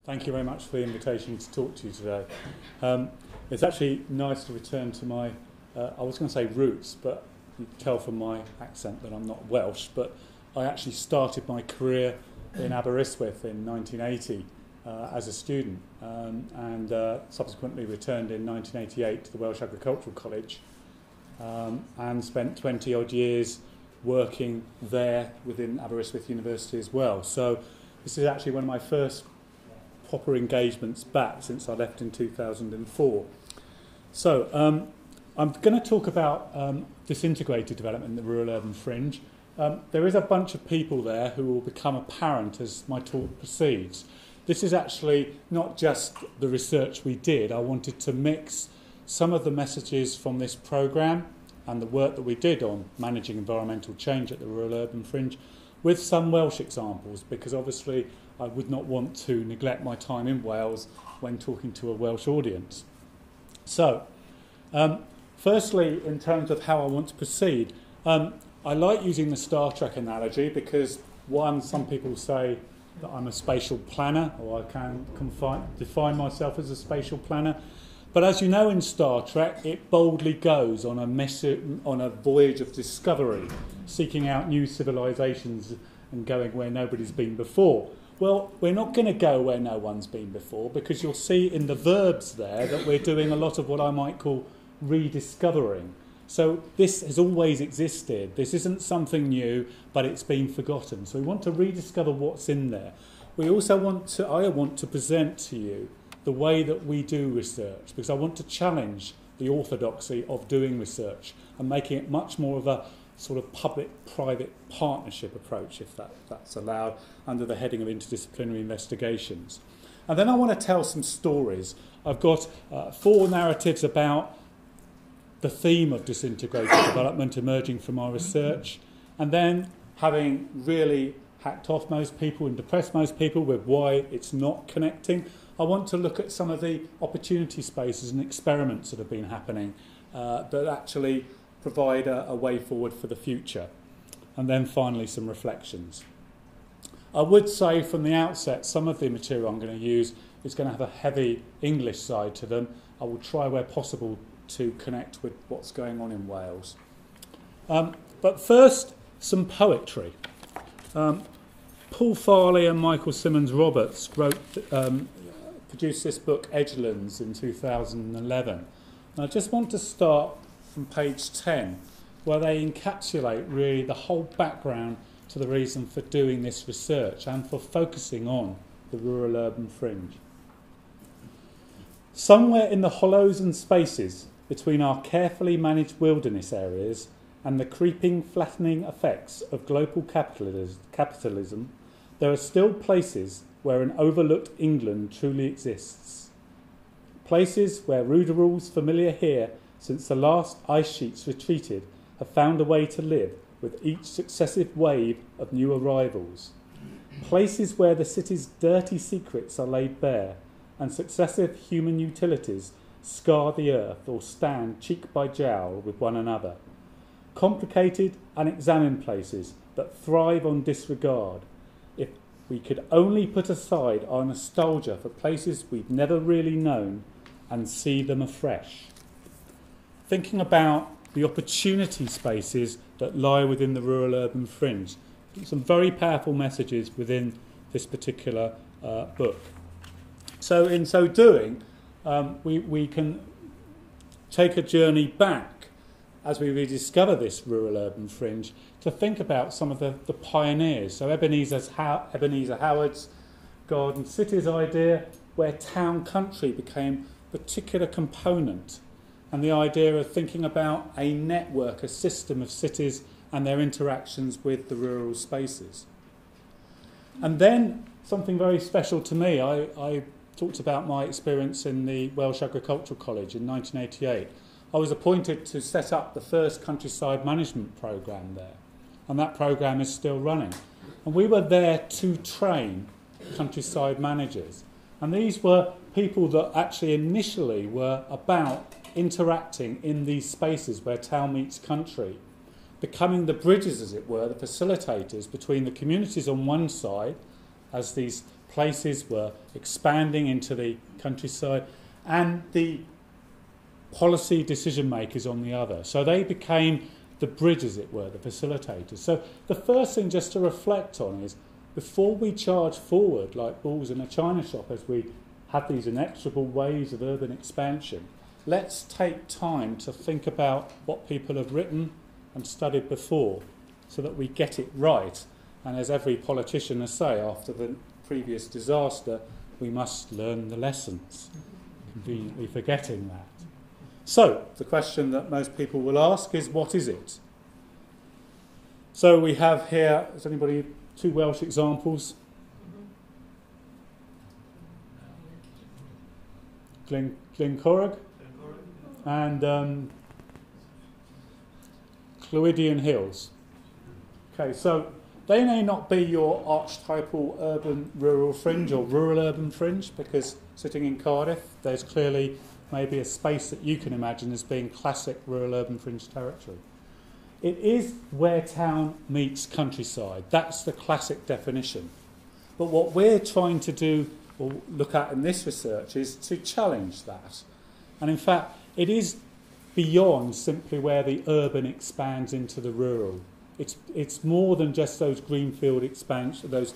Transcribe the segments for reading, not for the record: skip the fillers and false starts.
Thank you very much for the invitation to talk to you today. It's actually nice to return to my, I was going to say roots, but you can tell from my accent that I'm not Welsh, but I actually started my career in Aberystwyth in 1980 as a student and subsequently returned in 1988 to the Welsh Agricultural College and spent 20 odd years working there within Aberystwyth University as well. So this is actually one of my first proper engagements back since I left in 2004. So I'm going to talk about disintegrated development in the rural-urban fringe. There is a bunch of people there who will become apparent as my talk proceeds. This is actually not just the research we did. I wanted to mix some of the messages from this programme and the work that we did on managing environmental change at the rural-urban fringe with some Welsh examples, because obviously I would not want to neglect my time in Wales when talking to a Welsh audience. So, firstly, in terms of how I want to proceed, I like using the Star Trek analogy because, one, some people say that I'm a spatial planner, or I can define myself as a spatial planner. But as you know, in Star Trek, it boldly goes on a voyage of discovery, seeking out new civilizations and going where nobody's been before. Well, we're not going to go where no one's been before, because you'll see in the verbs there that we're doing a lot of what I might call rediscovering. So this has always existed. This isn't something new, but it's been forgotten. So we want to rediscover what's in there. We also I want to present to you the way that we do research, because I want to challenge the orthodoxy of doing research and making it much more of a sort of public-private partnership approach, if that's allowed, under the heading of interdisciplinary investigations. And then I want to tell some stories. I've got 4 narratives about the theme of disintegrated development emerging from our research, and then, having really hacked off most people and depressed most people with why it's not connecting, I want to look at some of the opportunity spaces and experiments that have been happening that actually provide a way forward for the future. And then finally some reflections. I would say from the outset some of the material I'm going to use is going to have a heavy English side to them. I will try where possible to connect with what's going on in Wales. But first, some poetry. Paul Farley and Michael Simmons Roberts produced this book Edgelands in 2011. And I just want to start from page 10, where they encapsulate really the whole background to the reason for doing this research and for focusing on the rural-urban fringe. Somewhere in the hollows and spaces between our carefully managed wilderness areas and the creeping, flattening effects of global capitalism, there are still places where an overlooked England truly exists. Places where ruderals familiar here since the last ice sheets retreated have found a way to live with each successive wave of new arrivals. Places where the city's dirty secrets are laid bare and successive human utilities scar the earth or stand cheek by jowl with one another. Complicated, unexamined places that thrive on disregard. If we could only put aside our nostalgia for places we've never really known and see them afresh. Thinking about the opportunity spaces that lie within the rural-urban fringe. Some very powerful messages within this particular book. So in so doing, we can take a journey back as we rediscover this rural-urban fringe to think about some of the pioneers. So Ebenezer Howard's Garden Cities idea, where town-country became a particular component, and the idea of thinking about a network, a system of cities and their interactions with the rural spaces. And then something very special to me, I talked about my experience in the Welsh Agricultural College in 1988. I was appointed to set up the first countryside management programme there, and that programme is still running. And we were there to train countryside managers. And these were people that actually initially were about interacting in these spaces where town meets country, becoming the bridges, as it were, the facilitators between the communities on one side, as these places were expanding into the countryside, and the policy decision makers on the other. So they became the bridge, as it were, the facilitators. So the first thing just to reflect on is, before we charge forward like bulls in a china shop as we have these inexorable waves of urban expansion, let's take time to think about what people have written and studied before so that we get it right. And as every politician will say, after the previous disaster, we must learn the lessons, conveniently forgetting that. So, the question that most people will ask is, what is it? So we have here, has anybody, 2 Welsh examples? Glencorrog and Clwydian Hills. Okay, so they may not be your archetypal urban rural fringe or rural urban fringe, because sitting in Cardiff, there's clearly maybe a space that you can imagine as being classic rural urban fringe territory. It is where town meets countryside. That's the classic definition. But what we're trying to do or look at in this research is to challenge that. And in fact, it is beyond simply where the urban expands into the rural. It's more than just those greenfield expansions, those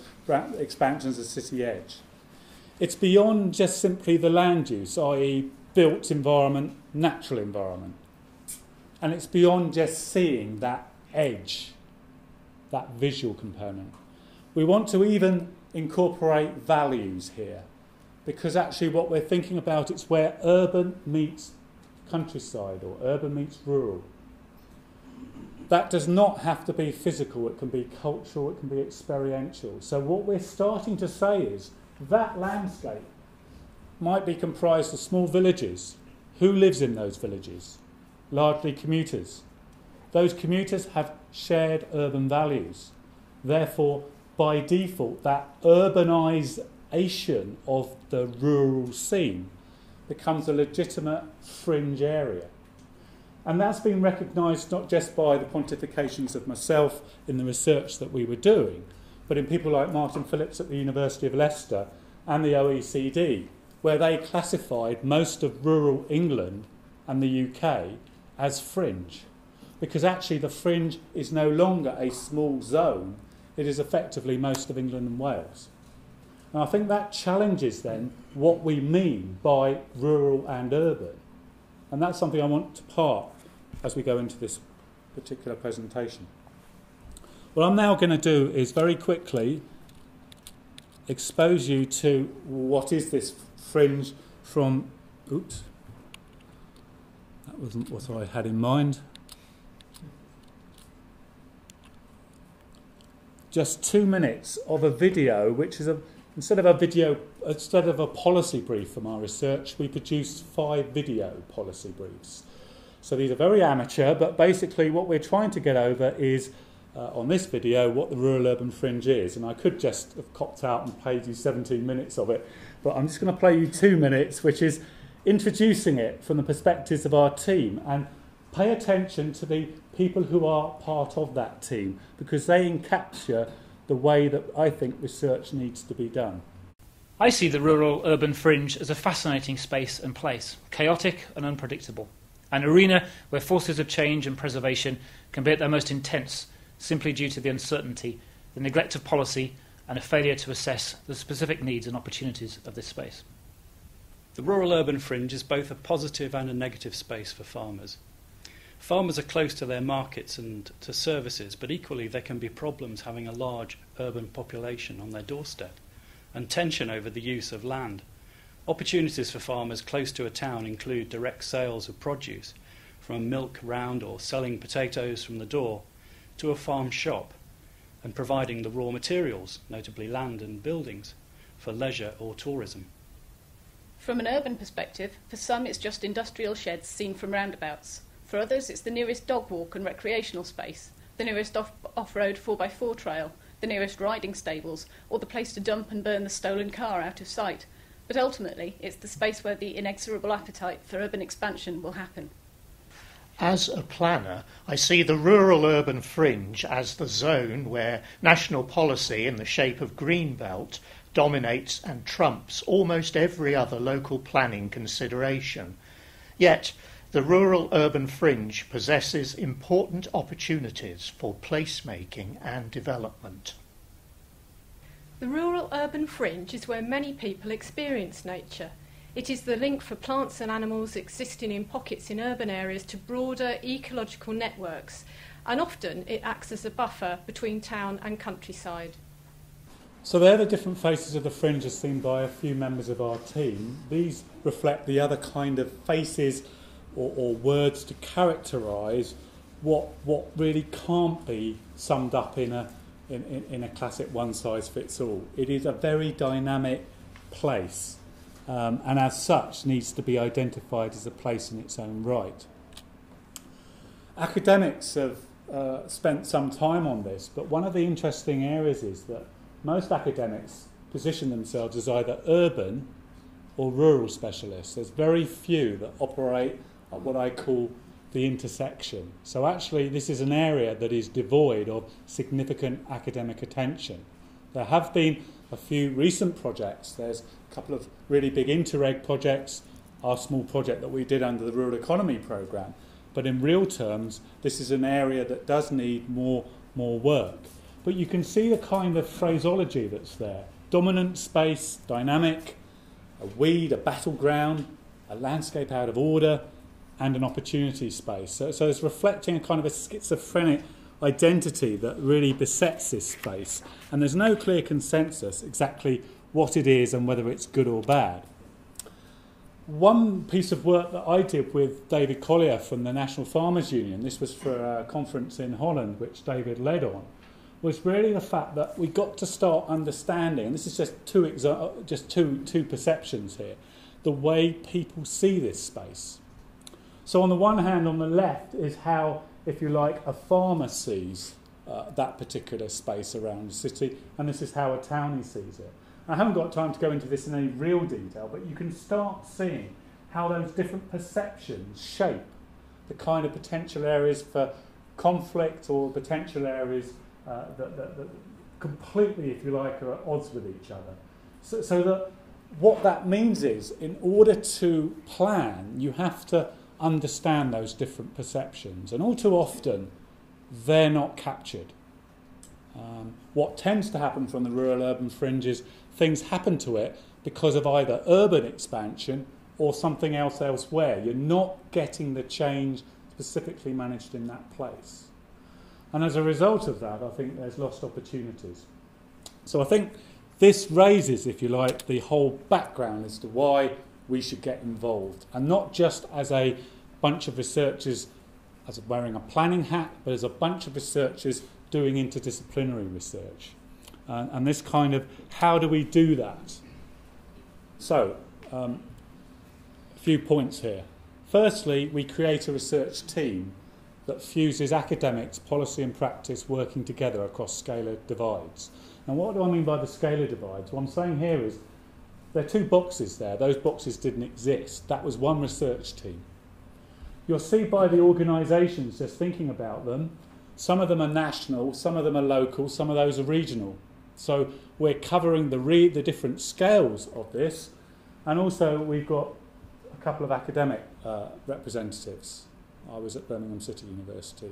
expansions of city edge. It's beyond just simply the land use, i.e. built environment, natural environment. And it's beyond just seeing that edge, that visual component. We want to even incorporate values here, because actually what we're thinking about, it's where urban meets countryside or urban meets rural. That does not have to be physical, it can be cultural, it can be experiential. So what we're starting to say is that landscape might be comprised of small villages. Who lives in those villages? Largely commuters. Those commuters have shared urban values. Therefore, by default, that urbanisation of the rural scene becomes a legitimate fringe area. And that's been recognised not just by the pontifications of myself in the research that we were doing, but in people like Martin Phillips at the University of Leicester and the OECD, where they classified most of rural England and the UK as fringe. Because actually the fringe is no longer a small zone, it is effectively most of England and Wales. And I think that challenges then what we mean by rural and urban. And that's something I want to part as we go into this particular presentation. What I'm now going to do is very quickly expose you to what is this fringe from... Oops. That wasn't what I had in mind. Just 2 minutes of a video, which is instead of a policy brief from our research, we produced 5 video policy briefs. So these are very amateur, but basically what we're trying to get over is, on this video, what the rural urban fringe is. And I could just have copped out and played you 17 minutes of it, but I'm just going to play you 2 minutes, which is introducing it from the perspectives of our team, and pay attention to the people who are part of that team, because they encapture the way that I think research needs to be done. I see the rural-urban fringe as a fascinating space and place, chaotic and unpredictable. An arena where forces of change and preservation can be at their most intense, simply due to the uncertainty, the neglect of policy, and a failure to assess the specific needs and opportunities of this space. The rural-urban fringe is both a positive and a negative space for farmers. Farmers are close to their markets and to services, but equally there can be problems having a large urban population on their doorstep, and tension over the use of land. Opportunities for farmers close to a town include direct sales of produce, from a milk round or selling potatoes from the door, to a farm shop, and providing the raw materials, notably land and buildings, for leisure or tourism. From an urban perspective, for some it's just industrial sheds seen from roundabouts. For others it's the nearest dog walk and recreational space, the nearest off-road 4x4 trail, the nearest riding stables, or the place to dump and burn the stolen car out of sight. But ultimately, it's the space where the inexorable appetite for urban expansion will happen. As a planner, I see the rural-urban fringe as the zone where national policy in the shape of Greenbelt dominates and trumps almost every other local planning consideration. Yet, the rural-urban fringe possesses important opportunities for placemaking and development. The rural-urban fringe is where many people experience nature. It is the link for plants and animals existing in pockets in urban areas to broader ecological networks, and often it acts as a buffer between town and countryside. So they're the different faces of the fringe as seen by a few members of our team. These reflect the other kind of faces or words to characterise what really can't be summed up in a classic one-size-fits-all. It is a very dynamic place, and as such needs to be identified as a place in its own right. Academics have spent some time on this, but one of the interesting areas is that most academics position themselves as either urban or rural specialists. There's very few that operate at what I call the intersection. So actually this is an area that is devoid of significant academic attention. There have been a few recent projects. There's a couple of really big Interreg projects, our small project that we did under the Rural Economy Programme. But in real terms, this is an area that does need more work. But you can see the kind of phraseology that's there. Dominant space, dynamic, a weed, a battleground, a landscape out of order, and an opportunity space. So it's reflecting a kind of a schizophrenic identity that really besets this space. And there's no clear consensus exactly what it is and whether it's good or bad. One piece of work that I did with David Collier from the National Farmers Union, this was for a conference in Holland which David led on, was really the fact that we got to start understanding, and this is just two perceptions here, the way people see this space. So on the one hand, on the left is how, if you like, a farmer sees that particular space around the city, and this is how a townie sees it. I haven't got time to go into this in any real detail, but you can start seeing how those different perceptions shape the kind of potential areas for conflict or potential areas that completely, if you like, are at odds with each other. So that what that means is, in order to plan, you have to understand those different perceptions, and all too often they're not captured. What tends to happen from the rural-urban fringe is things happen to it because of either urban expansion or something else elsewhere. You're not getting the change specifically managed in that place. And as a result of that, I think there's lost opportunities. So I think this raises, if you like, the whole background as to why we should get involved, and not just as a bunch of researchers as wearing a planning hat, but as a bunch of researchers doing interdisciplinary research. And this kind of, how do we do that? So, a few points here. Firstly, we create a research team that fuses academics, policy and practice working together across scalar divides. And what do I mean by the scalar divides? What I'm saying here is there are two boxes there. Those boxes didn't exist. That was one research team. You'll see by the organisations, just thinking about them, some of them are national, some of them are local, some of those are regional. So we're covering the different scales of this, and also we've got a couple of academic representatives. I was at Birmingham City University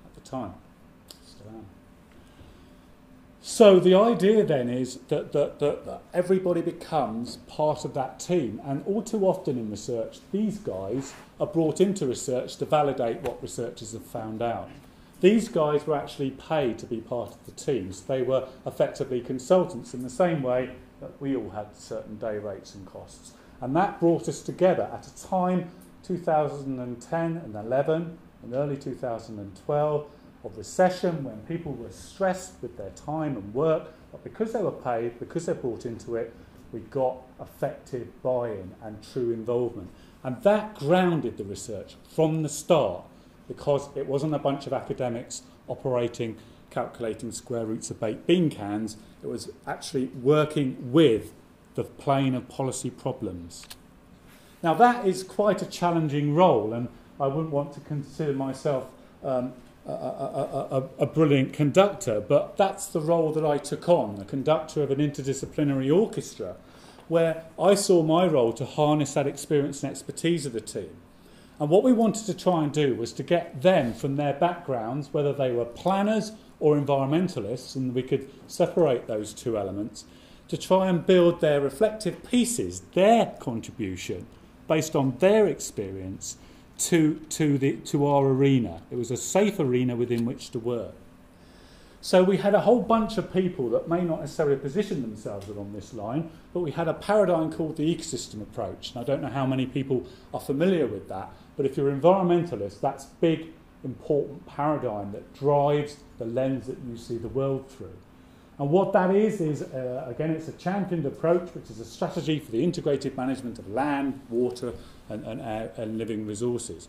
at the time. Still am. So the idea then is that everybody becomes part of that team, and all too often in research, these guys are brought into research to validate what researchers have found out. These guys were actually paid to be part of the teams. They were effectively consultants in the same way that we all had certain day rates and costs. And that brought us together at a time, 2010 and 11 and early 2012, of recession, when people were stressed with their time and work, but because they were paid, because they're brought into it, we got effective buy-in and true involvement. And that grounded the research from the start, because it wasn't a bunch of academics operating, calculating square roots of baked bean cans. It was actually working with the plane of policy problems. Now that is quite a challenging role, and I wouldn't want to consider myself a brilliant conductor, but that's the role that I took on, a conductor of an interdisciplinary orchestra, where I saw my role to harness that experience and expertise of the team. And what we wanted to try and do was to get them from their backgrounds, whether they were planners or environmentalists, and we could separate those two elements, to try and build their reflective pieces, their contribution, based on their experience, to our arena. It was a safe arena within which to work. So we had a whole bunch of people that may not necessarily position themselves along this line, but we had a paradigm called the ecosystem approach. And I don't know how many people are familiar with that, but if you're an environmentalist, that's a big, important paradigm that drives the lens that you see the world through. And what that is again, it's a championed approach, which is a strategy for the integrated management of land, water, and living resources.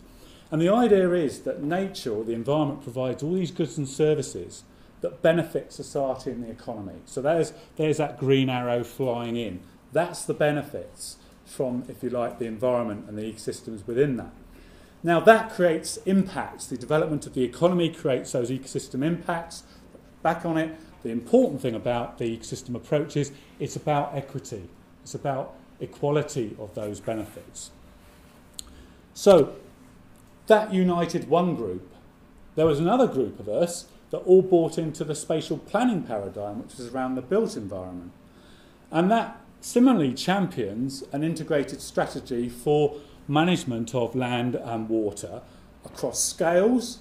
And the idea is that nature, or the environment, provides all these goods and services that benefit society and the economy. So there's that green arrow flying in. That's the benefits from, if you like, the environment and the ecosystems within that. Now that creates impacts. The development of the economy creates those ecosystem impacts. Back on it, the important thing about the ecosystem approach is it's about equity. It's about equality of those benefits. So that united one group. There was another group of us that all bought into the spatial planning paradigm, which was around the built environment. And that similarly champions an integrated strategy for management of land and water across scales,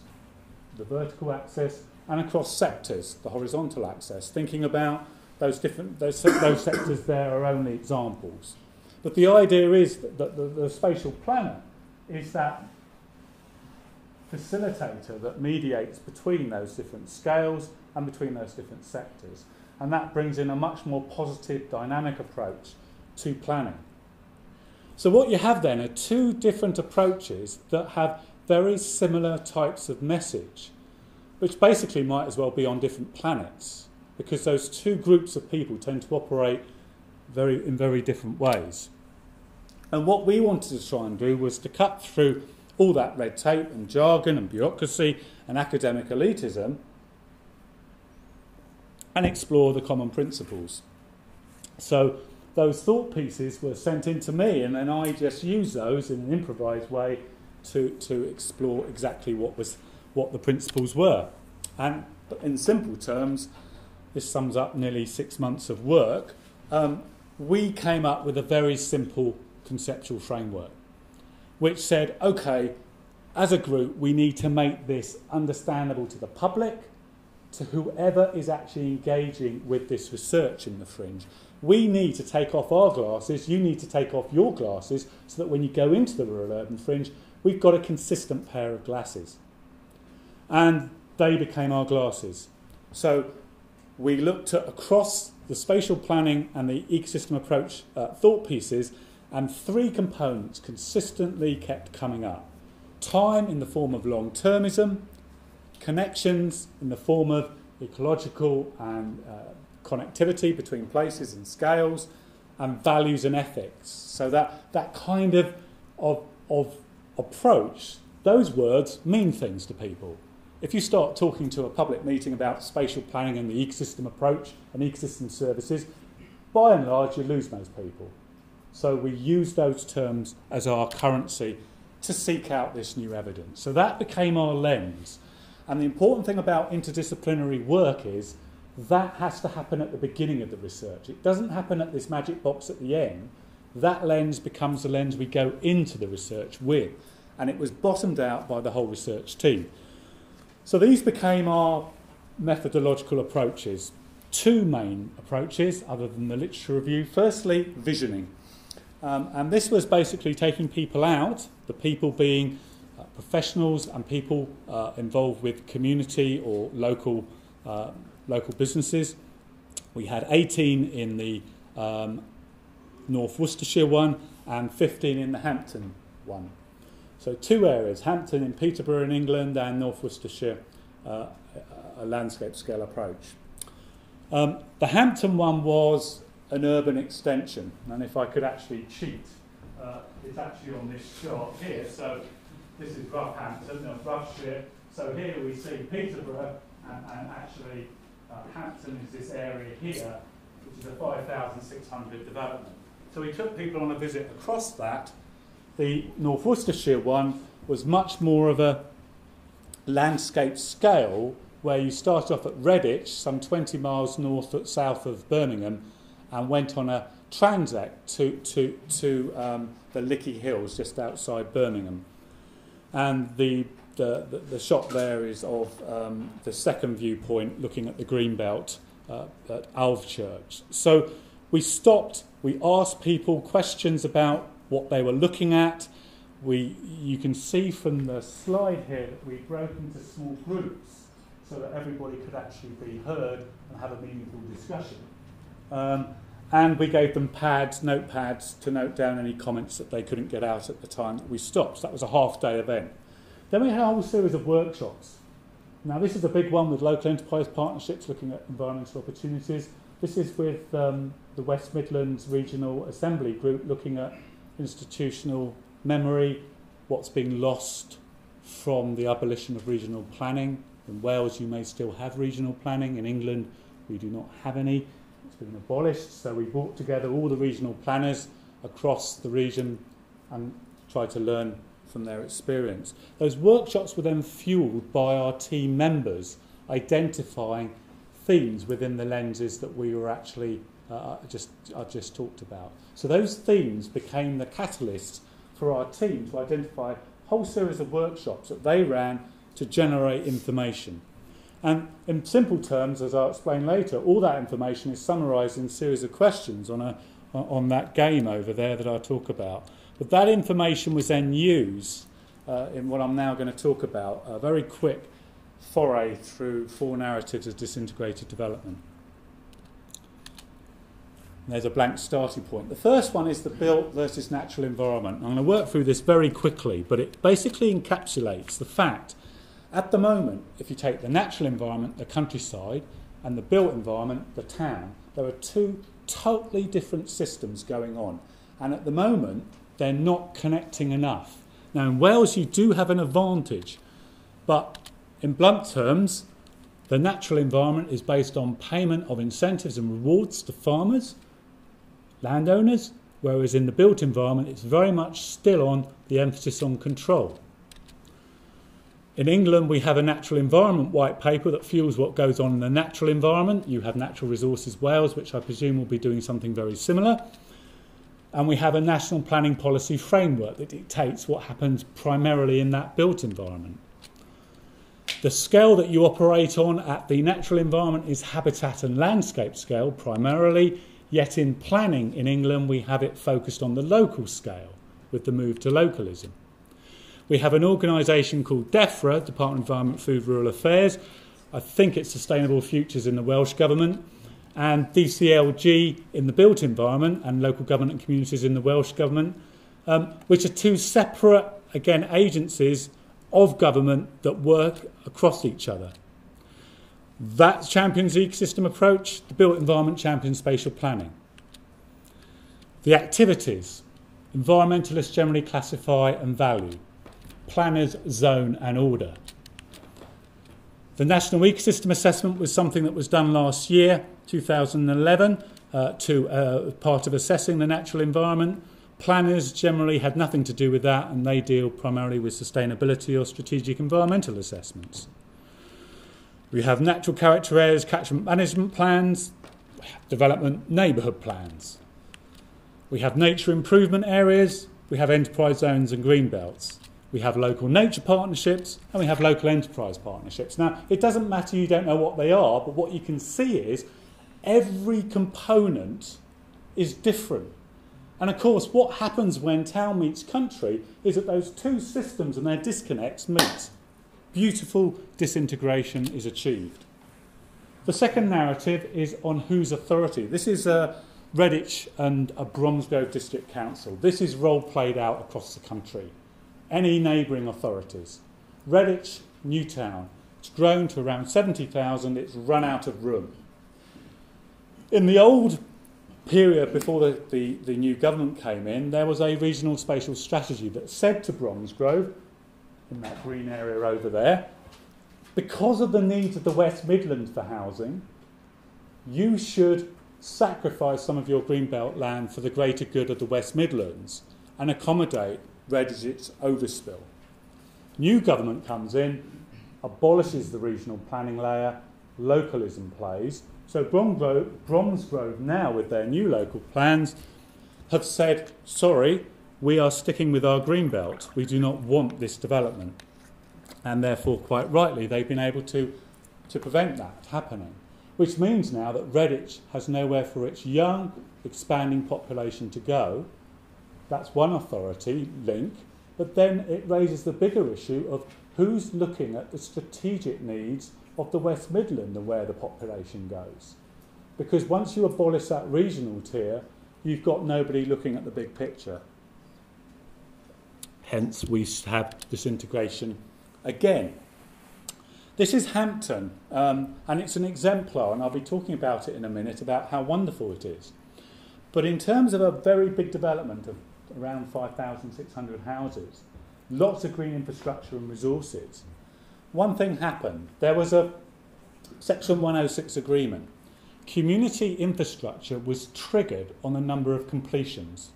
the vertical axis, and across sectors, the horizontal axis, thinking about those sectors there are only examples. But the idea is that the spatial planner is that facilitator that mediates between those different scales and between those different sectors. And that brings in a much more positive, dynamic approach to planning. So what you have then are two different approaches that have very similar types of message, which basically might as well be on different planets, because those two groups of people tend to operate in very different ways. And what we wanted to try and do was to cut through all that red tape and jargon and bureaucracy and academic elitism and explore the common principles. So those thought pieces were sent in to me, and then I just used those in an improvised way to explore exactly what the principles were. And in simple terms, this sums up nearly 6 months of work. We came up with a very simple conceptual framework, which said, okay, as a group, we need to make this understandable to the public, to whoever is actually engaging with this research in the Fringe. We need to take off our glasses, you need to take off your glasses, so that when you go into the rural urban Fringe, we've got a consistent pair of glasses. And they became our glasses. So we looked at across the spatial planning and the ecosystem approach thought pieces, and three components consistently kept coming up. Time in the form of long-termism, connections in the form of ecological and connectivity between places and scales, and values and ethics. So that kind of approach, those words mean things to people. If you start talking to a public meeting about spatial planning and the ecosystem approach and ecosystem services, by and large you lose most people. So we use those terms as our currency to seek out this new evidence. So that became our lens. And the important thing about interdisciplinary work is that has to happen at the beginning of the research. It doesn't happen at this magic box at the end. That lens becomes the lens we go into the research with. And it was bottomed out by the whole research team. So these became our methodological approaches. Two main approaches, other than the literature review. Firstly, visioning. And this was basically taking people out, the people being professionals and people involved with community or local businesses. We had 18 in the North Worcestershire one and 15 in the Hampton one. So two areas, Hampton in Peterborough in England and North Worcestershire, a landscape scale approach. The Hampton one was an urban extension, and if I could actually cheat, it's actually on this chart here. So this is Rough Hampton, Roughshire, So here we see Peterborough, and actually Hampton is this area here, which is a 5,600 development. So we took people on a visit across that. The North Worcestershire one was much more of a landscape scale, where you started off at Redditch, some 20 miles south of Birmingham, and went on a transect to the Lickey Hills just outside Birmingham. And the shot there is of the second viewpoint, looking at the Greenbelt at Alvechurch. So we stopped, we asked people questions about what they were looking at. You can see from the slide here that we broke into small groups so that everybody could actually be heard and have a meaningful discussion. And we gave them notepads to note down any comments that they couldn't get out at the time that we stopped. So that was a half-day event. Then we had a whole series of workshops. Now this is a big one with local enterprise partnerships looking at environmental opportunities. This is with the West Midlands Regional Assembly Group looking at institutional memory, what's being lost from the abolition of regional planning. In Wales you may still have regional planning. In England we do not have any. It's been abolished. So we brought together all the regional planners across the region and tried to learn from their experience. Those workshops were then fueled by our team members identifying themes within the lenses that we were actually I just talked about. So those themes became the catalysts for our team to identify a whole series of workshops that they ran to generate information. And in simple terms, as I'll explain later, all that information is summarised in a series of questions on that game over there that I'll talk about. But that information was then used in what I'm now going to talk about, a very quick foray through 4 narratives of disintegrated development. And there's a blank starting point. The first one is the built versus natural environment. I'm going to work through this very quickly, but it basically encapsulates the fact, at the moment, if you take the natural environment, the countryside, and the built environment, the town, there are 2 totally different systems going on. And at the moment, they're not connecting enough. Now, in Wales, you do have an advantage, but in blunt terms, the natural environment is based on payment of incentives and rewards to farmers, landowners, whereas in the built environment, it's very much still on the emphasis on control. In England, we have a natural environment white paper that fuels what goes on in the natural environment. You have Natural Resources Wales, which I presume will be doing something very similar. And we have a national planning policy framework that dictates what happens primarily in that built environment. The scale that you operate on at the natural environment is habitat and landscape scale primarily, yet in planning in England we have it focused on the local scale with the move to localism. We have an organisation called DEFRA, Department of Environment, Food, Rural Affairs. I think it's Sustainable Futures in the Welsh Government, and DCLG in the built environment and local government and communities in the Welsh Government, which are 2 separate, again, agencies of government that work across each other. That champions ecosystem approach, the built environment champions spatial planning. The activities, environmentalists generally classify and value. Planners zone and order. The National Ecosystem Assessment was something that was done last year, 2011, part of assessing the natural environment. Planners generally had nothing to do with that, and they deal primarily with sustainability or strategic environmental assessments. We have natural character areas, catchment management plans, development neighbourhood plans. We have nature improvement areas, we have enterprise zones and green belts. We have local nature partnerships and we have local enterprise partnerships. Now, it doesn't matter you don't know what they are, but what you can see is every component is different. And of course, what happens when town meets country is that those 2 systems and their disconnects meet. Beautiful disintegration is achieved. The second narrative is on whose authority. This is Redditch and a Bromsgrove District Council. This is role played out across the country. Any neighbouring authorities. Redditch, Newtown. It's grown to around 70,000. It's run out of room. In the old period before the new government came in, there was a regional spatial strategy that said to Bromsgrove, in that green area over there, because of the needs of the West Midlands for housing, you should sacrifice some of your greenbelt land for the greater good of the West Midlands and accommodate Redditch's overspill. New government comes in, abolishes the regional planning layer, localism plays. So Bromsgrove now, with their new local plans, have said, sorry, we are sticking with our greenbelt. We do not want this development. And therefore, quite rightly, they've been able to prevent that happening. Which means now that Redditch has nowhere for its young, expanding population to go. That's one authority link. But then it raises the bigger issue of who's looking at the strategic needs of the West Midland and where the population goes. Because once you abolish that regional tier, you've got nobody looking at the big picture. Hence, we have disintegration again. This is Hampton, and it's an exemplar, and I'll be talking about it in a minute, about how wonderful it is. But in terms of a very big development of around 5,600 houses, lots of green infrastructure and resources, one thing happened. There was a Section 106 agreement. Community infrastructure was triggered on a number of completions.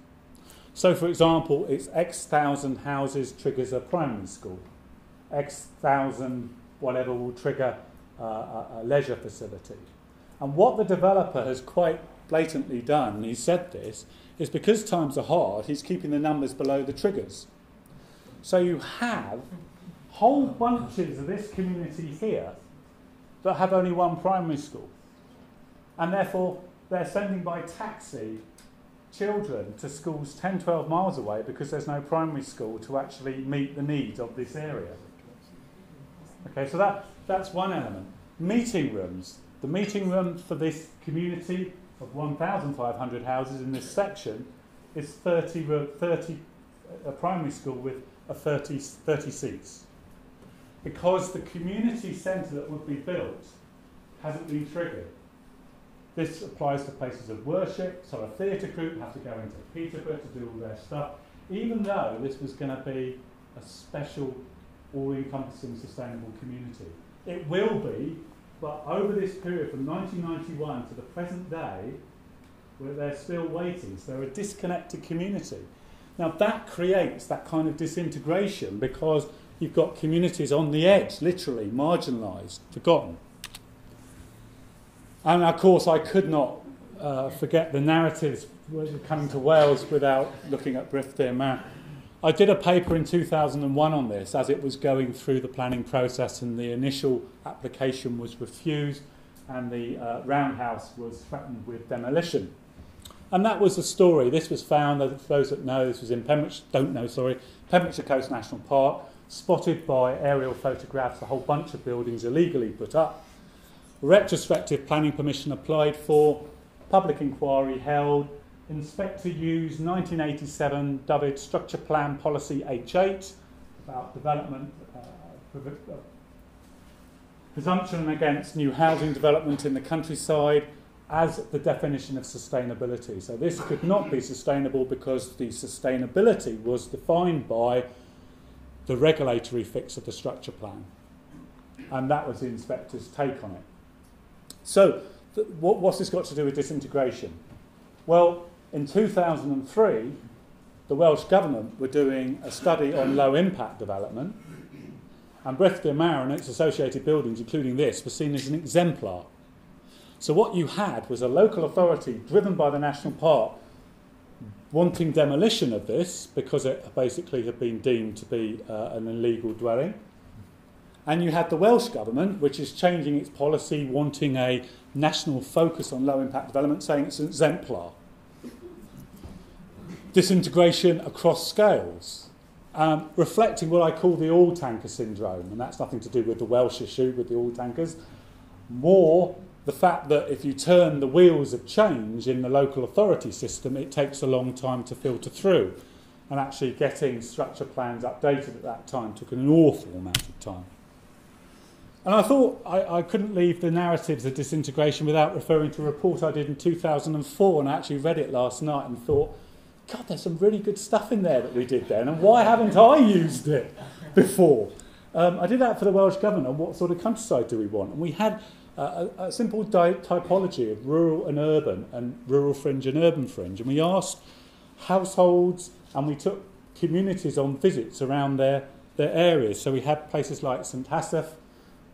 So, for example, it's X thousand houses triggers a primary school. X thousand whatever will trigger a leisure facility. And what the developer has quite blatantly done, and he said this, is because times are hard, he's keeping the numbers below the triggers. So you have whole bunches of this community here that have only one primary school. And therefore, they're sending by taxi children to schools 10, 12 miles away because there's no primary school to actually meet the needs of this area. Okay, so that's one element. Meeting rooms. The meeting room for this community of 1,500 houses in this section is 30 a primary school with 30 seats. Because the community centre that would be built hasn't been triggered. This applies to places of worship, so a theatre group have to go into Peterborough to do all their stuff, even though this was going to be a special, all-encompassing, sustainable community. It will be, but over this period from 1991 to the present day, where they're still waiting, so they're a disconnected community. Now that creates that kind of disintegration because you've got communities on the edge, literally, marginalised, forgotten. And of course, I could not forget the narratives coming to Wales without looking at Birmingham. I did a paper in 2001 on this as it was going through the planning process, and the initial application was refused and the roundhouse was threatened with demolition. And that was the story. This was found, for those that know, this was in Pembrokeshire Coast National Park, spotted by aerial photographs, a whole bunch of buildings illegally put up. Retrospective planning permission applied for, public inquiry held, inspector used 1987 David Structure Plan Policy H8 about development, presumption against new housing development in the countryside as the definition of sustainability. So this could not be sustainable because the sustainability was defined by the regulatory fix of the structure plan. And that was the inspector's take on it. So, what's this got to do with disintegration? Well, in 2003, the Welsh Government were doing a study on low-impact development, and Birmingham and its associated buildings, including this, were seen as an exemplar. So what you had was a local authority driven by the National Park wanting demolition of this because it basically had been deemed to be an illegal dwelling. And you had the Welsh Government, which is changing its policy, wanting a national focus on low-impact development, saying it's an exemplar. Disintegration across scales, reflecting what I call the all-tanker syndrome, and that's nothing to do with the Welsh issue with the all-tankers, more the fact that if you turn the wheels of change in the local authority system, it takes a long time to filter through, and actually getting structure plans updated at that time took an awful amount of time. And I thought I couldn't leave the narratives of disintegration without referring to a report I did in 2004, and I actually read it last night and thought, God, there's some really good stuff in there that we did then, and why haven't I used it before? I did that for the Welsh Government. What sort of countryside do we want? And we had a simple typology of rural and urban, and rural fringe and urban fringe. And we asked households, and we took communities on visits around their areas. So we had places like St Asaph,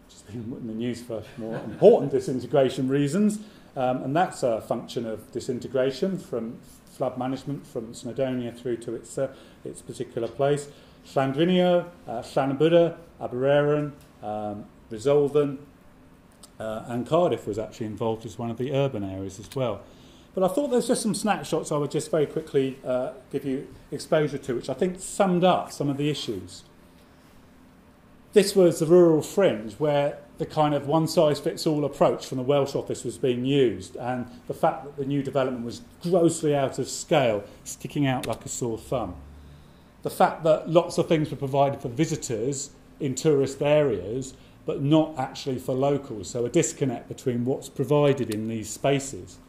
which has been in the news for more important disintegration reasons, and that's a function of disintegration from flood management from Snowdonia through to its particular place. Llandriniaeth, Llanybwdr, Abereron, Resolven, and Cardiff was actually involved as one of the urban areas as well. But I thought there's just some snapshots I would just very quickly give you exposure to, which I think summed up some of the issues. This was the rural fringe, where the kind of one-size-fits-all approach from the Welsh office was being used, and the fact that the new development was grossly out of scale, sticking out like a sore thumb. The fact that lots of things were provided for visitors in tourist areas, but not actually for locals, so a disconnect between what's provided in these spaces.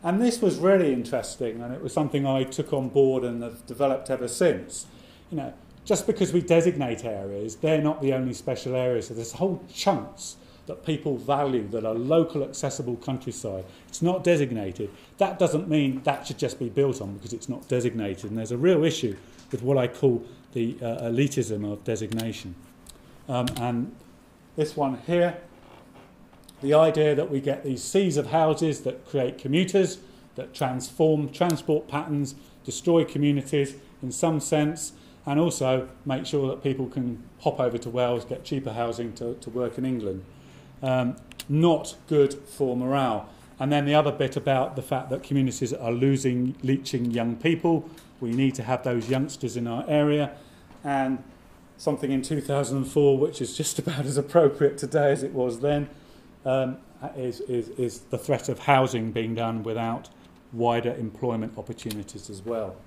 And this was really interesting, and it was something I took on board and have developed ever since. You know, just because we designate areas, they're not the only special areas. So there's whole chunks that people value that are local accessible countryside. It's not designated. That doesn't mean that should just be built on because it's not designated. And there's a real issue with what I call the elitism of designation. And this one here, the idea that we get these seas of houses that create commuters, that transform transport patterns, destroy communities in some sense, and also make sure that people can hop over to Wales, get cheaper housing to work in England. Not good for morale. And then the other bit about the fact that communities are leaching young people. We need to have those youngsters in our area. And something in 2004, which is just about as appropriate today as it was then, is the threat of housing being done without wider employment opportunities as well.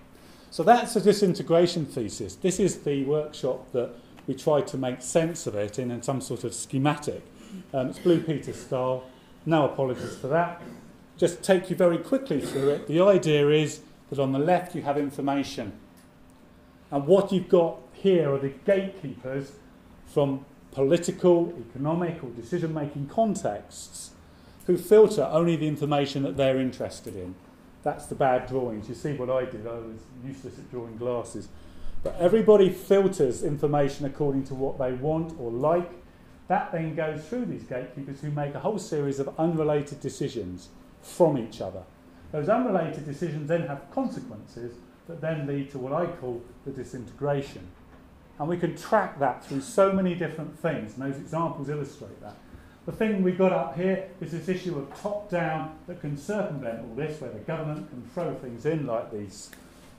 So that's a disintegration thesis. This is the workshop that we tried to make sense of it in some sort of schematic. It's Blue Peter style. No apologies for that. Just take you very quickly through it. The idea is that on the left you have information. And what you've got here are the gatekeepers from political, economic or decision-making contexts who filter only the information that they're interested in. That's the bad drawings. You see what I did. I was useless at drawing glasses. But everybody filters information according to what they want or like. That then goes through these gatekeepers who make a whole series of unrelated decisions from each other. Those unrelated decisions then have consequences that then lead to what I call the disintegration. And we can track that through so many different things, and those examples illustrate that. The thing we've got up here is this issue of top-down that can circumvent all this, where the government can throw things in, like the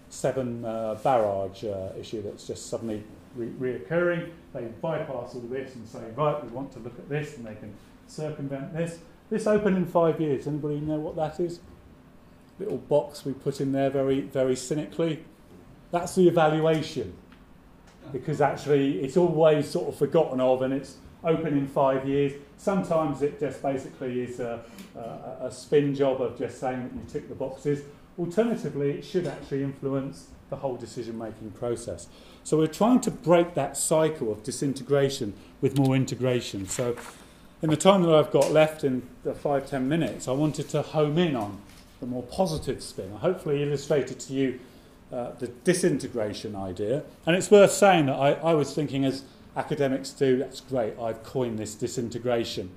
Severn barrage issue that's just suddenly reoccurring. They bypass all this and say, right, we want to look at this, and they can circumvent this. This opened in 5 years. Anybody know what that is? Little box we put in there very, very cynically. That's the evaluation, because actually it's always sort of forgotten of, and it's open in 5 years. Sometimes it just basically is a spin job of just saying that you tick the boxes. Alternatively, it should actually influence the whole decision-making process. So we're trying to break that cycle of disintegration with more integration. So in the time that I've got left in the 5-10 minutes, I wanted to home in on the more positive spin. I hopefully illustrated to you the disintegration idea. And it's worth saying that I was thinking, as academics do, that's great, I've coined this disintegration.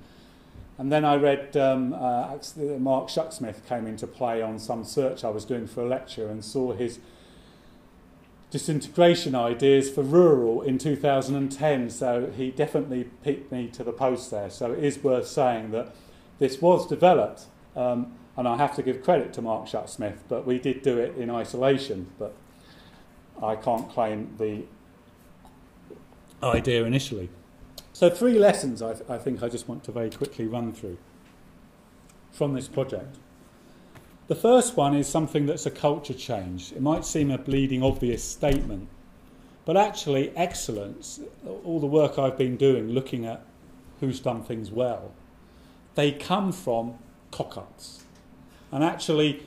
And then I read Mark Shucksmith came into play on some search I was doing for a lecture and saw his disintegration ideas for rural in 2010, so he definitely picked me to the post there. So it is worth saying that this was developed, and I have to give credit to Mark Shucksmith, but we did do it in isolation, but I can't claim the idea initially. So 3 lessons I think I just want to very quickly run through from this project. The first one is something that's a culture change. It might seem a bleeding obvious statement, but actually excellence, all the work I've been doing looking at who's done things well, they come from cock-ups and actually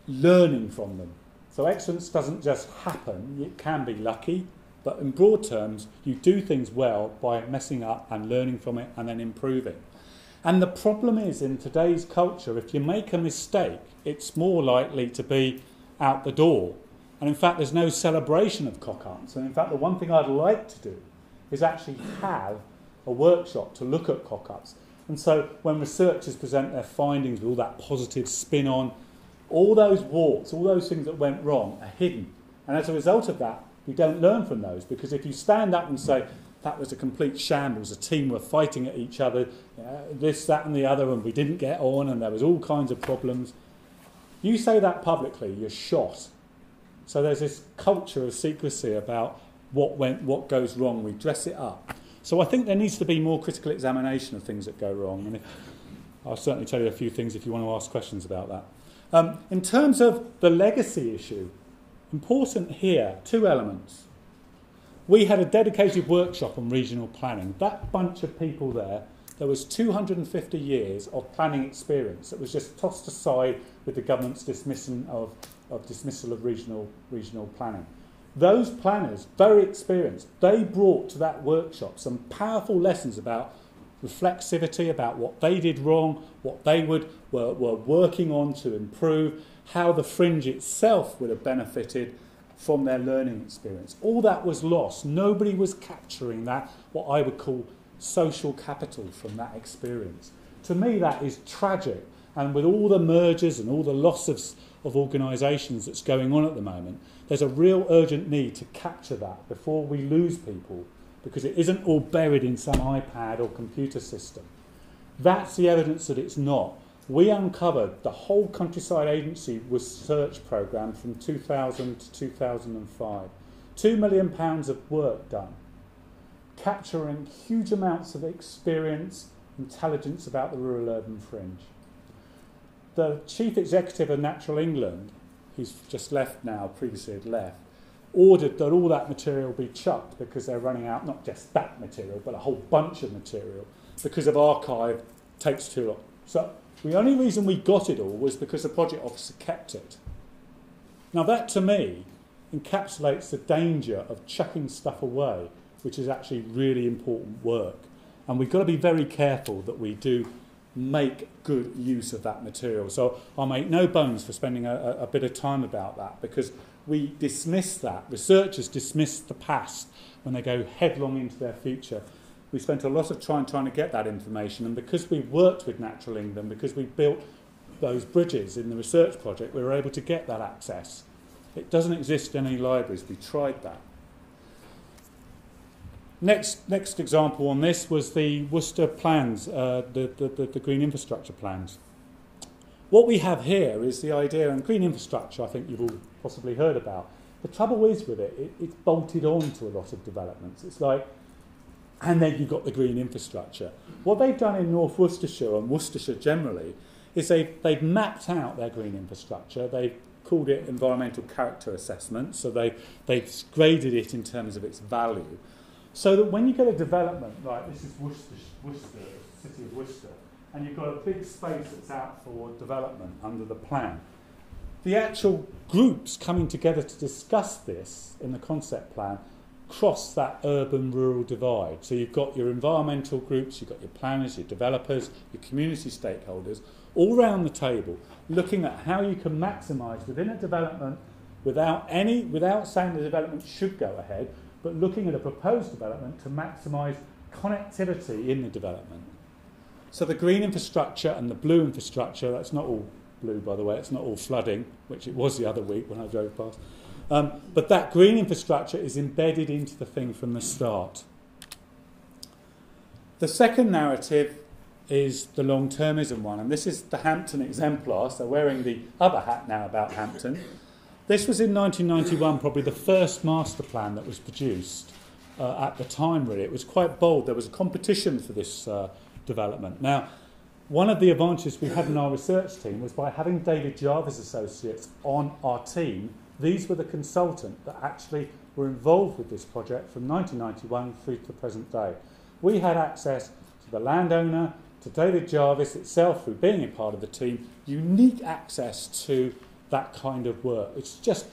learning from them. So excellence doesn't just happen, it can be lucky, But in broad terms, you do things well by messing up and learning from it and then improving. And the problem is, in today's culture, if you make a mistake, it's more likely to be out the door. And in fact, there's no celebration of cock-ups. And in fact, the one thing I'd like to do is actually have a workshop to look at cock-ups. And so when researchers present their findings with all that positive spin on, all those warts, all those things that went wrong are hidden. And as a result of that, we don't learn from those. Because if you stand up and say, that was a complete shambles, a team were fighting at each other, this, that and the other, and we didn't get on, and there was all kinds of problems. You say that publicly, you're shot. So there's this culture of secrecy about what goes wrong. We dress it up. So I think there needs to be more critical examination of things that go wrong. And I'll certainly tell you a few things if you want to ask questions about that. In terms of the legacy issue, important here, two elements. We had a dedicated workshop on regional planning. That bunch of people there was 250 years of planning experience that was just tossed aside with the government's dismissal of regional planning. Those planners, very experienced, they brought to that workshop some powerful lessons about reflexivity, about what they did wrong, what they were working on to improve, how the Fringe itself would have benefited from their learning experience. All that was lost. Nobody was capturing that, what I would call social capital from that experience. To me, that is tragic. And with all the mergers and all the loss of organisations that's going on at the moment, there's a real urgent need to capture that before we lose people, because it isn't all buried in some iPad or computer system. That's the evidence that it's not. We uncovered the whole Countryside Agency research programme from 2000 to 2005. £2 million of work done, capturing huge amounts of experience, intelligence about the rural-urban fringe. The chief executive of Natural England, who's just left now, previously had left, ordered that all that material be chucked because they're running out, not just that material, but a whole bunch of material, because of archive takes too long. So the only reason we got it all was because the project officer kept it. Now that, to me, encapsulates the danger of chucking stuff away, which is actually really important work. And we've got to be very careful that we do make good use of that material. So I'll make no bones for spending a bit of time about that, because we dismiss that. Researchers dismiss the past when they go headlong into their future. We spent a lot of time trying to get that information, and because we worked with Natural England, because we built those bridges in the research project, we were able to get that access. It doesn't exist in any libraries. We tried that. Next example on this was the Worcester plans, the green infrastructure plans. What we have here is the idea, and green infrastructure I think you've all possibly heard about. The trouble is with it's bolted on to a lot of developments. It's like, and then you've got the green infrastructure. What they've done in North Worcestershire and Worcestershire generally is they've mapped out their green infrastructure. They've called it environmental character assessment, so they've graded it in terms of its value. So that when you get a development, like this is Worcester, the city of Worcester, and you've got a big space that's out for development under the plan, the actual groups coming together to discuss this in the concept plan cross that urban-rural divide. So you've got your environmental groups, you've got your planners, your developers, your community stakeholders, all round the table, looking at how you can maximise within a development without saying the development should go ahead, but looking at a proposed development to maximise connectivity in the development. So the green infrastructure and the blue infrastructure, that's not all blue by the way, it's not all flooding, which it was the other week when I drove past. But that green infrastructure is embedded into the thing from the start. The second narrative is the long-termism one, and this is the Hampton exemplar, so wearing the other hat now about Hampton. This was in 1991, probably the first master plan that was produced at the time, really. It was quite bold. There was a competition for this development. Now, one of the advantages we had in our research team was by having David Jarvis Associates on our team. These were the consultant that actually were involved with this project from 1991 through to the present day. We had access to the landowner, to David Jarvis itself, through being a part of the team, unique access to that kind of work. It's just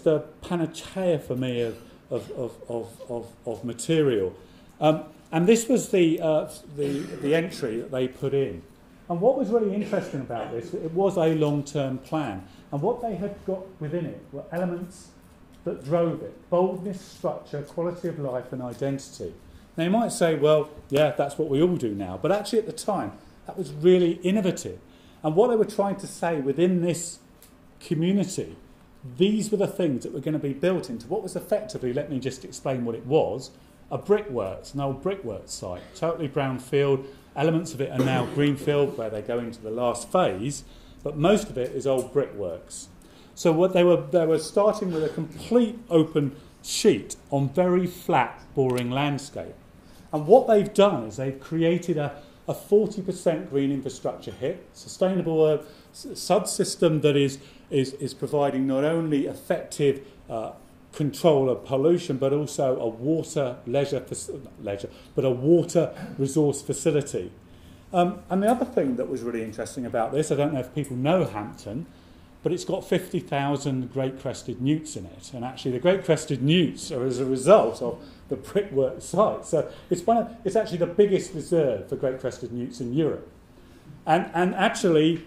a panacea for me of material. And this was the entry that they put in. And what was really interesting about this, it was a long-term plan. And what they had got within it were elements that drove it: boldness, structure, quality of life, and identity. Now you might say, well, yeah, that's what we all do now. But actually at the time, that was really innovative. And what they were trying to say within this community, these were the things that were going to be built into what was effectively, let me just explain what it was, a brickworks, an old brickworks site, totally brownfield. Elements of it are now greenfield, where they go into the last phase, but most of it is old brickworks. So what they were starting with a complete open sheet on very flat, boring landscape. And what they've done is they've created a 40% green infrastructure hit, sustainable subsystem that is providing not only effective control of pollution, but also a water a water resource facility. And the other thing that was really interesting about this, I don't know if people know Hampton, but it's got 50,000 great crested newts in it, and actually the great crested newts are as a result of the brickwork site. So it's actually the biggest reserve for great crested newts in Europe, and actually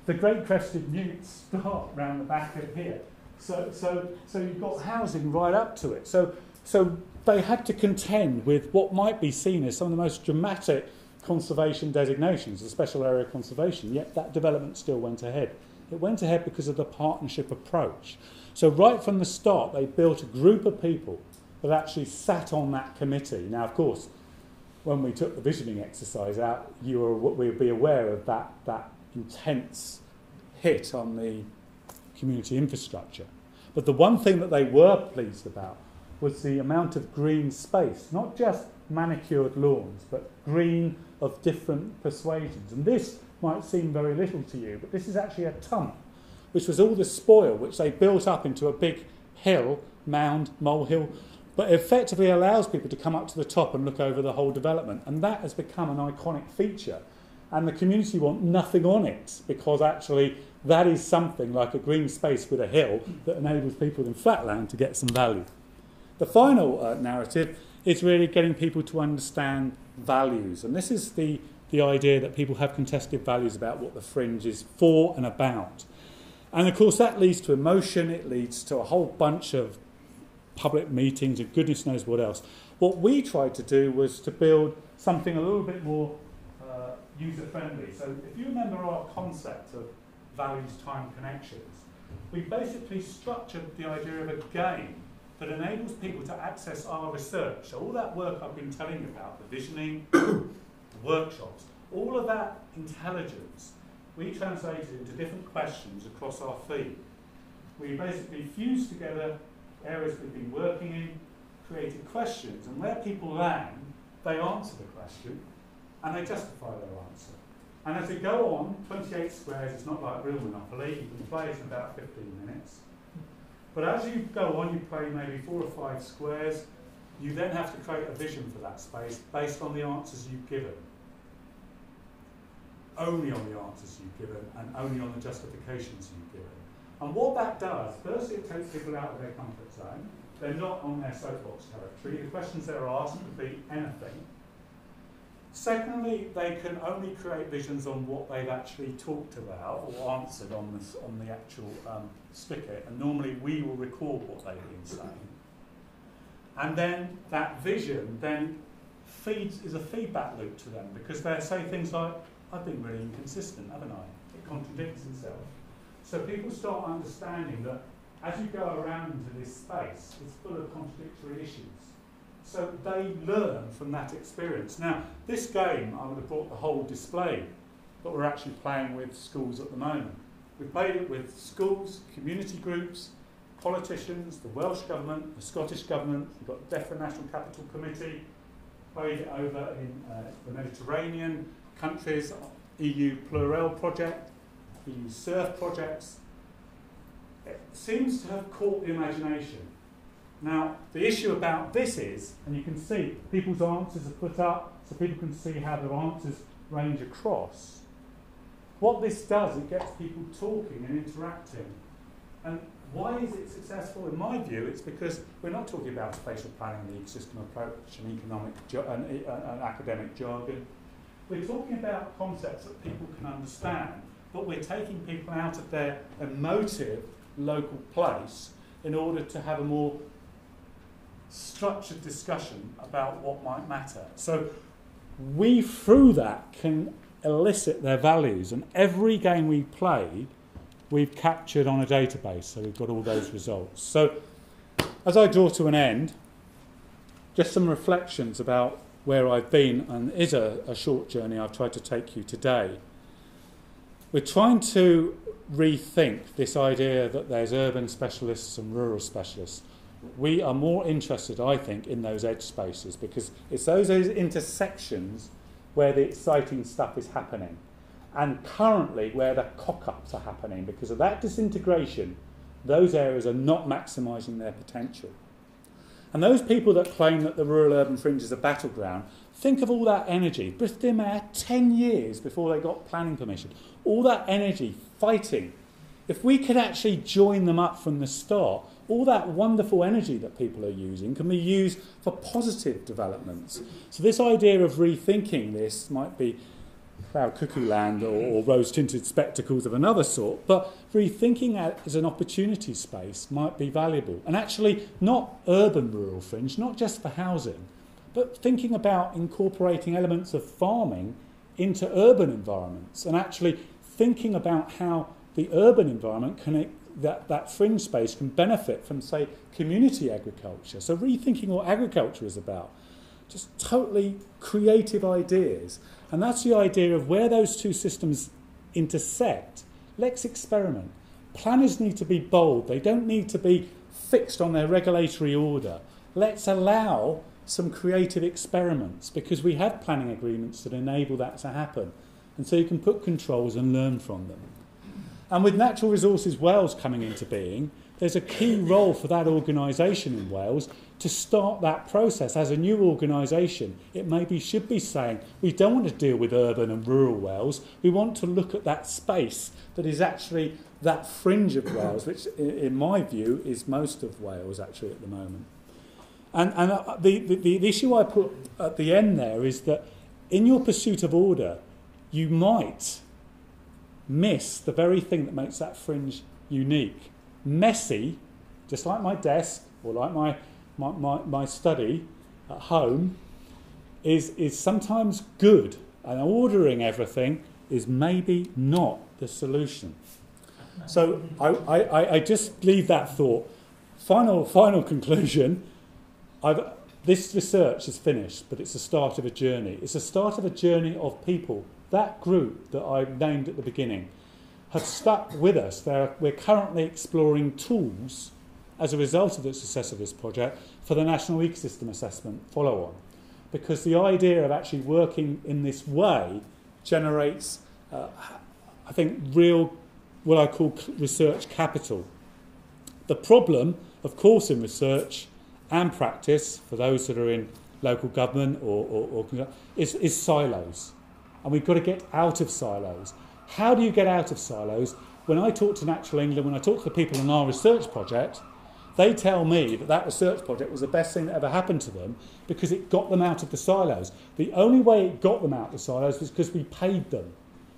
the great crested newts start round the back of here. So you've got housing right up to it. So they had to contend with what might be seen as some of the most dramatic conservation designations, the special area conservation, yet that development still went ahead. It went ahead because of the partnership approach. So right from the start, they built a group of people that actually sat on that committee. Now, of course, when we took the visioning exercise out, we'd be aware of that intense hit on the community infrastructure. But the one thing that they were pleased about was the amount of green space, not just manicured lawns, but green of different persuasions. And this might seem very little to you, but this is actually a tump, which was all the spoil which they built up into a big hill, mound, molehill, but effectively allows people to come up to the top and look over the whole development. And that has become an iconic feature. And the community want nothing on it, because actually that is something like a green space with a hill that enables people in flatland to get some value. The final narrative is really getting people to understand values. And this is the idea that people have contested values about what the fringe is for and about. And of course that leads to emotion, it leads to a whole bunch of public meetings and goodness knows what else. What we tried to do was to build something a little bit more user-friendly. So if you remember our concept of values, time, connections, we basically structured the idea of a game that enables people to access our research. So all that work I've been telling you about, the visioning, the workshops, all of that intelligence, we translated into different questions across our feed. We basically fused together areas we've been working in, created questions, and where people land, they answer the question, and they justify their answer. And as we go on, 28 squares is not like real Monopoly, you can play it in about 15 minutes. But as you go on, you play maybe 4 or 5 squares, you then have to create a vision for that space based on the answers you've given. Only on the answers you've given, and only on the justifications you've given. And what that does, firstly it takes people out of their comfort zone, they're not on their soapbox territory, the questions they're asked could be anything. Secondly, they can only create visions on what they've actually talked about or answered on the actual spigot, and normally we will record what they've been saying. And then that vision then is a feedback loop to them, because they say things like, I've been really inconsistent, haven't I? It contradicts itself. So people start understanding that as you go around into this space, it's full of contradictory issues. So they learn from that experience. Now, this game, I would have brought the whole display, but we're actually playing with schools at the moment. We've played it with schools, community groups, politicians, the Welsh Government, the Scottish Government, we've got the DEFRA National Capital Committee, played it over in the Mediterranean countries, EU Plurel project, EU Surf projects. It seems to have caught the imagination. Now, the issue about this is, and you can see people's answers are put up so people can see how their answers range across. What this does, it gets people talking and interacting. And why is it successful? In my view, it's because we're not talking about spatial planning, the ecosystem approach, and economic and academic jargon. We're talking about concepts that people can understand, but we're taking people out of their emotive local place in order to have a more structured discussion about what might matter. So we, through that, can elicit their values, and every game we played, we've captured on a database, so we've got all those results. So as I draw to an end, just some reflections about where I've been, and it is a short journey I've tried to take you today. We're trying to rethink this idea that there's urban specialists and rural specialists. We are more interested, I think, in those edge spaces, because it's those intersections where the exciting stuff is happening, and currently where the cock-ups are happening. Because of that disintegration, those areas are not maximising their potential. And those people that claim that the rural-urban fringe is a battleground, think of all that energy. Bristol had 10 years before they got planning permission. All that energy fighting. If we could actually join them up from the start, all that wonderful energy that people are using can be used for positive developments. So this idea of rethinking this might be cloud cuckoo land or rose-tinted spectacles of another sort, but rethinking it as an opportunity space might be valuable. And actually not urban rural fringe, not just for housing, but thinking about incorporating elements of farming into urban environments, and actually thinking about how the urban environment that fringe space can benefit from, say, community agriculture. So rethinking what agriculture is about. Just totally creative ideas. And that's the idea of where those two systems intersect. Let's experiment. Planners need to be bold. They don't need to be fixed on their regulatory order. Let's allow some creative experiments, because we have planning agreements that enable that to happen. And so you can put controls and learn from them. And with Natural Resources Wales coming into being, there's a key role for that organisation in Wales to start that process as a new organisation. It maybe should be saying, we don't want to deal with urban and rural Wales, we want to look at that space that is actually that fringe of Wales, which in my view is most of Wales actually at the moment. And the issue I put at the end there is that in your pursuit of order, you might miss the very thing that makes that fringe unique. Messy, just like my desk or like my study at home, is sometimes good, and ordering everything is maybe not the solution. So I just leave that thought. Final conclusion. This research is finished, but it's the start of a journey. It's the start of a journey of people. That group that I named at the beginning have stuck with us. We're currently exploring tools as a result of the success of this project for the National Ecosystem Assessment follow-on. Because the idea of actually working in this way generates, I think, real, what I call research capital. The problem, of course, in research and practice, for those that are in local government is silos. And we've got to get out of silos. How do you get out of silos? When I talk to Natural England, when I talk to the people in our research project, they tell me that research project was the best thing that ever happened to them because it got them out of the silos. The only way it got them out of the silos was because we paid them.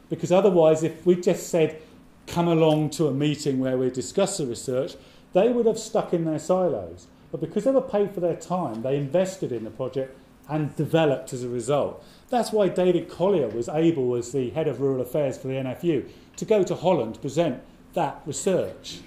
Because otherwise, if we just said, come along to a meeting where we discuss the research, they would have stuck in their silos. But because they were paid for their time, they invested in the project and developed as a result. That's why David Collier was able, as the head of rural affairs for the NFU, to go to Holland to present that research.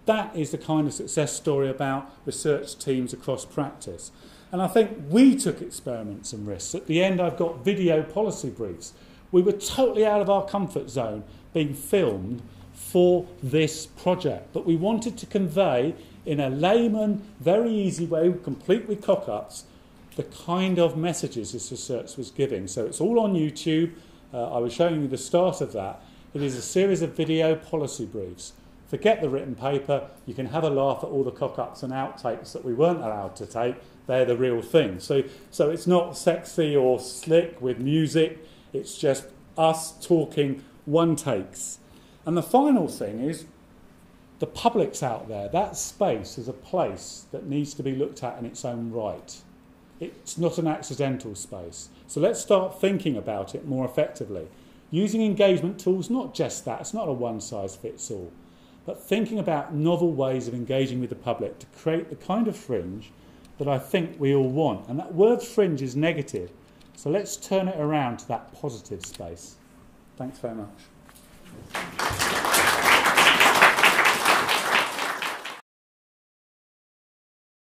That is the kind of success story about research teams across practice. And I think we took experiments and risks. At the end, I've got video policy briefs. We were totally out of our comfort zone being filmed for this project. But we wanted to convey, in a layman, very easy way, complete with cock-ups, the kind of messages this research was giving. So it's all on YouTube. I was showing you the start of that. It is a series of video policy briefs. Forget the written paper. You can have a laugh at all the cock-ups and outtakes that we weren't allowed to take. They're the real thing. So it's not sexy or slick with music. It's just us talking one takes. And the final thing is, the public's out there. That space is a place that needs to be looked at in its own right. It's not an accidental space. So let's start thinking about it more effectively. Using engagement tools, not just that, it's not a one-size-fits-all, but thinking about novel ways of engaging with the public to create the kind of fringe that I think we all want. And that word fringe is negative, so let's turn it around to that positive space. Thanks very much.